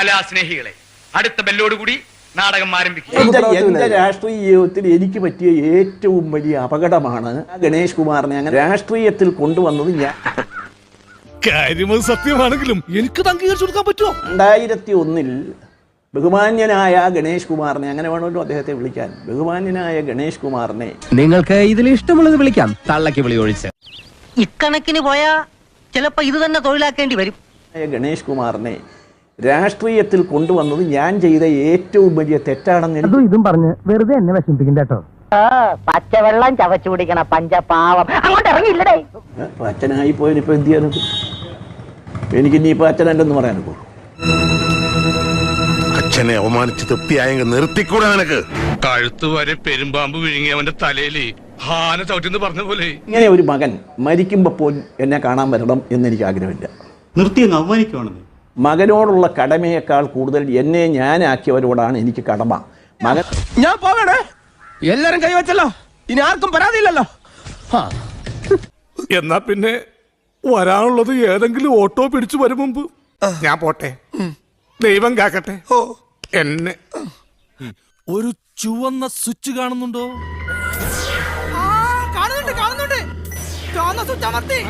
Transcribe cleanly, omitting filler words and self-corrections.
കലാസ്നേഹികളെ, അടുത്ത ബെല്ലോടുകൂടി നാടകം ആരംഭിക്കും. എന്റെ രാഷ്ട്രീയ ജീവിതത്തിൽ എനിക്ക് പറ്റിയ ഏറ്റവും വലിയ അപകടമാണ് ഗണേഷ് കുമാറിനെ അങ്ങനെ രാഷ്ട്രീയത്തിൽ കൊണ്ടുവന്നത്. ഞാൻ കാര്യമത് സത്യമാണെങ്കിലും എനിക്ക് അംഗീകരിച്ചു കൊടുക്കാൻ പറ്റുമോ? 2001 ബഹുമാന്യനായ ഗണേഷ് കുമാറിനെ, അങ്ങനെ വേണമല്ലോ അദ്ദേഹത്തെ വിളിക്കാൻ, ബഹുമാന്യനായ ഗണേഷ് കുമാറിനെ നിങ്ങൾക്ക് ഇതിൽ ഇഷ്ടമുള്ളത് വിളിക്കാം, തള്ളക്ക് വിളി ഒഴിച്ച്. ഇക്കണക്കിന് പോയാ ചിലപ്പോ ഇത് തന്നെ തൊഴിലാക്കേണ്ടി വരും. ഗണേഷ് കുമാറിനെ രാഷ്ട്രീയത്തിൽ കൊണ്ടുവന്നത് ഞാൻ ചെയ്ത ഏറ്റവും വലിയ തെറ്റാണെന്ന് ഇതും പറഞ്ഞ് വെറുതെ എന്നെ വിഷമിപ്പിക്കണ്ട കേട്ടോ. പച്ചവെള്ളം ചവച്ചു കുടിക്കണ പഞ്ചപാവം അങ്ങോട്ട് ഇറങ്ങിയില്ലടേ. അച്ഛനായി പോയതിനിപ്പോ എന്ത് ചെയ്യാനും എനിക്ക് ഇനിയിപ്പോ അച്ഛനല്ലെന്ന് പറയാനൊക്കെ. അച്ഛനെ അവമാനിച്ച് തൃപ്തിയായെങ്കിൽ നിർത്തിക്കൂടെ നിനക്ക്? കഴുത്ത് വരെ പെരുമ്പാമ്പ് വിഴുങ്ങി അവന്റെ തലയില് ഹാന ചവിട്ടിന്ന് പറഞ്ഞ പോലെ. ഇങ്ങനെ ഒരു മകൻ മരിക്കുമ്പോ പോലും എന്നെ കാണാൻ വരണം എന്നെനിക്ക് ആഗ്രഹമില്ല. നിർത്തി അങ്ങ് അവമാനിക്കുവാണെന്ന്. മകനോടുള്ള കടമയേക്കാൾ കൂടുതൽ എന്നെ ഞാനാക്കിയവരോടാണ് എനിക്ക് കടമ. മകൻ ഞാൻ പോകണേ, എല്ലാരും കൈവച്ചല്ലോ, ഇനി ആർക്കും പരാതിയില്ലല്ലോ. എന്നാ പിന്നെ വരാനുള്ളത് ഏതെങ്കിലും ഓട്ടോ പിടിച്ചു വരും മുമ്പ് ഞാൻ പോട്ടെ. ദൈവം കാക്കട്ടെ എന്നെ. ഒരു ചുവന്ന സ്വിച്ച് കാണുന്നുണ്ടോ? കാണുന്നുണ്ട്. ചുവന്ന സ്വിച്ച് അമർത്തി.